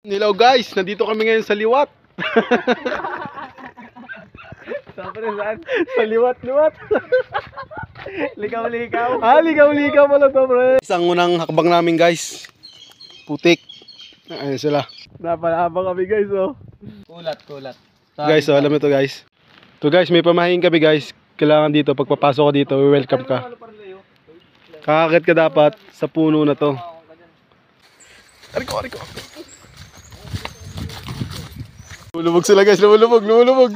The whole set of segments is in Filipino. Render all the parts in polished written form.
Hello guys, nandito kami ngayon sa Liwat. Saan? Sa Liwat. Ligaw-ligaw. Ligaw pala to, pre. Isang unang hakbang namin guys. Putik. Ayun sila. Napalabang kami guys, oh. Kulat. Guys, oh, alam mo to guys. To guys, may pamahiin kami guys. Kailangan dito, pag papasok ka dito, welcome ka. Kakakit ka dapat sa puno na to. Ariko. Lumulubog sila guys, lumulubog.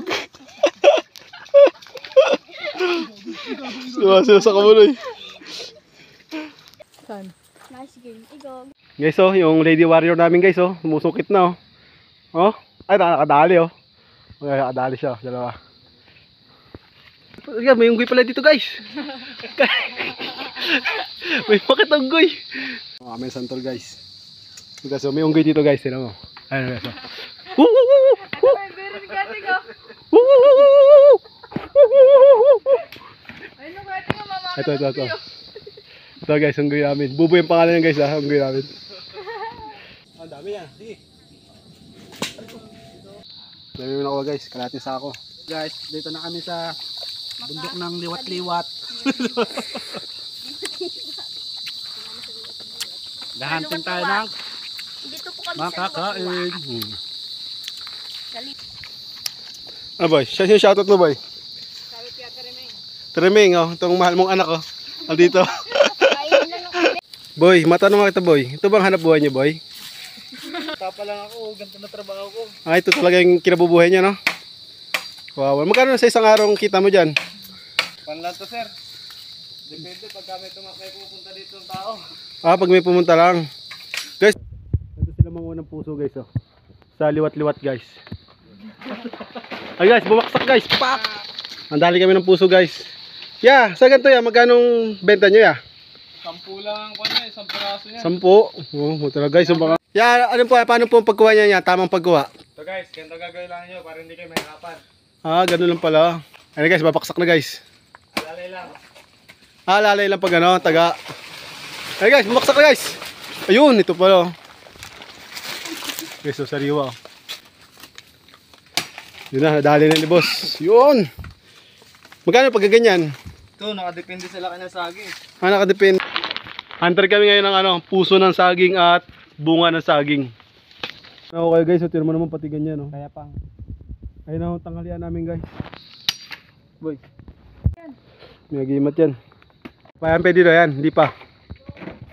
Suwa sila sa kamuloy. Saan? Nice game. Igog. Guys, oh, yung lady warrior namin guys, oh, sumusukit na, oh. Oh, ay nakakadali, oh. Okay, nakakadali siya, dalawa. Yan, may unggoy pala dito guys. May makitunggoy. May santol guys. Guys, oh, may unggoy dito guys, tingnan mo. Ayun guys, oh. Ito. Ito guys, unggoy namin. Bubo yung pangalan niya guys, ha, unggoy namin. Ang dami yan, sige. Dami mo nakuha guys, kalahati sa ako. Guys, dito na kami sa bundok ng liwat-liwat. Gahanting tayo ng Dito po kami makakain. Ah boy, siya yung shoutout mo boy. Sabi kaya Tremeng. Tremeng, oh, itong mahal mong anak, oh. Andito. Ayun na lang. Boy, matanong kita boy. Ito bang hanap buhay niyo boy? Tapa lang ako, ganito na trabaho ko. Ah, ito talaga yung kinabubuhay niya, no? Wow, magkano sa isang araw kita mo dyan? Panlan to, sir. Depende pagka may pupunta dito ng tao. Ah, pag may pumunta lang. Guys, ito sila mga unang puso guys, oh. Sa liwat-liwat guys. Ay guys, bumaksak guys. Pak! Ang dali kami ng puso guys. Yeah, sa ganito ya, magkanong benta nyo ya? 10 lang ang kanya, 10 piraso niya. 10. Oh, talaga guys, baka. Yeah, ano po, paano po ang pagkuha niya? Tamang pagkuha. So guys, ganito gagawin lang nyo para hindi kayo mahirapan. Ah, ganun lang pala. Ayun guys, babaksak na guys. Alalay lang. Ah, lalay lang pag ano, taga. Ayun guys, bumaksak na guys. Ayun, ito pala. Guys, so sariwa. Yun na, nadali na ni boss. Yun. Magkano pag ganyan? Ito, nakadepende sila kanya saging. Ah, nakadepende. Hunter kami ngayon ng ano, puso ng saging at bunga ng saging. Okay guys, so tira mo naman pati ganyan, no? Kaya pang. Ayun na, tanghalian namin guys. Boy. May agimat yan. Payan pwede na yan, hindi pa.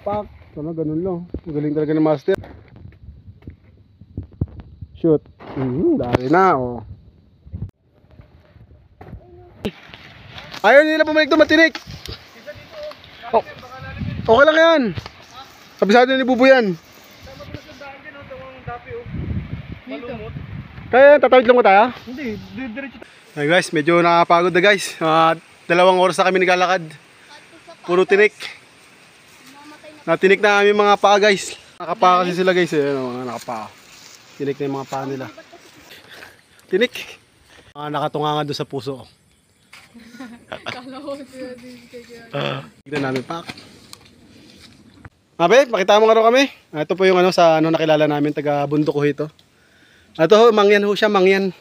Pak. Ano, ganun lang. Magaling talaga ng master. Shoot. Dali na, oh. Ayaw nila pumalik ito, matinik. Oh. Okay lang yan. Kabisado ni Bubo yan. Kaya tatawid lang mo tayo? Hindi, diretso. Ay guys, medyo nakapagod na guys. 2 oras na kami naglalakad. Puro tinik. Natinik na kami mga paa guys. Nakapaa kasi sila guys. Ano, nakapaa. Tinik na yung mga paa nila. Tinik. Nakatunga nga doon sa puso. Tignan namin pak. Abe, pakita mo nga rin kami. Ito po yung ano sa ano nakilala namin, taga bundok ko ito. Ito ho, mangyan ho siya, mangyan.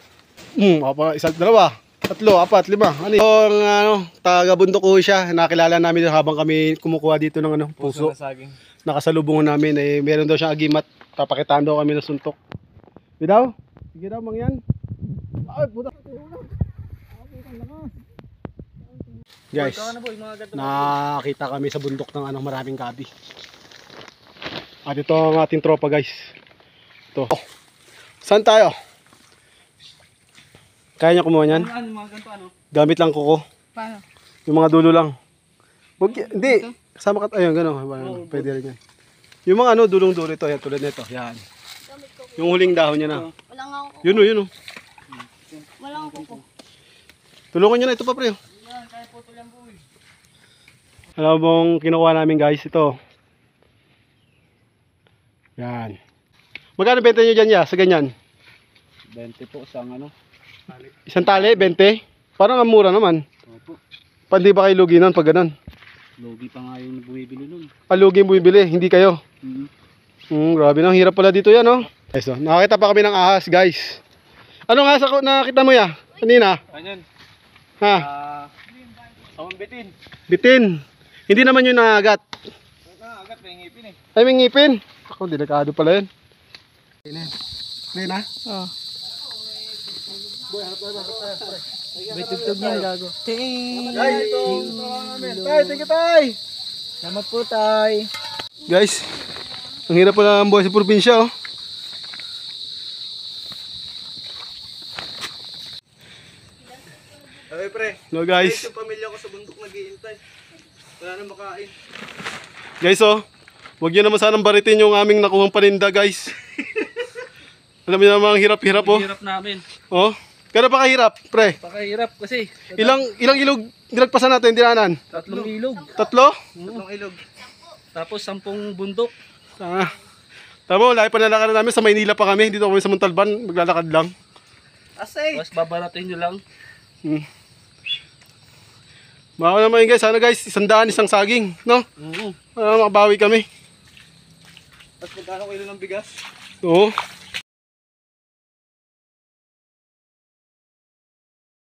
Apa, 1, 2, 3, 4, 5. Ano yung ano, taga bundok ko siya. Nakilala namin habang kami kumukuha dito ng ano, puso. Nakasalubungan namin eh meron daw siyang agimat. Papakitaan daw kami ng suntok. Bidaw? Sige daw, mangyan. Ay, puta. Guys, nakita kami sa bundok ng anong maraming gabi. At ito ang ating tropa guys. Ito. Oh. Saan tayo? Kaya niya kumuha niyan? Gamit lang kuko. Paano? Yung mga dulo lang. Hindi. Kasama ka. Ayun, gano'n. Pwede rin yan. Yung mga ano, dulong-dulo ito. Yan, tulad nito. Yan. Yung huling dahon niya na. Wala nga ako. Yun o. Wala nga ako. Tulungan niyo na ito pa pre. Alam mong kinukuha namin guys, ito. Yan. Magkano benta nyo dyan ya, sa ganyan? 20 po isang ano. Isang tali, 20? Parang ang mura naman. Opo. Pandi ba kayo lugi nun pag ganun? Lugi pa nga yung bumibili nun. Lugi yung bumibili, hindi kayo? Grabe na, hirap pala dito yan, oh. Guys, oh, nakakita pa kami ng ahas, guys. Anong ahas ako nakita mo ya? Kanina? Ganyan. Ha? Sawang bitin. Bitin. Hindi naman yun naagat. Agad may ngipin eh. Ay, may ngipin. Ako, delikado pala yun. Ngayon na? Oo. Boy, harap tayo. May tugtog niya gago. Guys, ito. Tay, thank you, tay. Salamat po tay. Guys, ang hirap pala ang buhay sa probinsya, oh. Okay pre. No, guys. Yung pamilya ko sa bundok nag-iintay. Wala na makain. Guys, oh. Huwag nyo naman sanang baritin yung aming nakuhang paninda, guys. Alam niyo naman ang hirap-hirap, oh. Hirap namin. Oh. Gano'n pa kahirap, pre? Pakahirap kasi. Ilang ilog nilagpasan natin, dinanan? 3 ilog. 3? 3 ilog. Tapos 10 bundok. Ah. Tama, lahi pa nalakaran namin. Sa Maynila pa kami. Dito kami sa Montalban. Maglalakad lang. Asay. Tapos babaratin nyo lang. Baka naman yun, guys. Sana guys, 100 isang saging. No? Oo. Makabawi kami. Tapos magkano kilo ng bigas? Oo.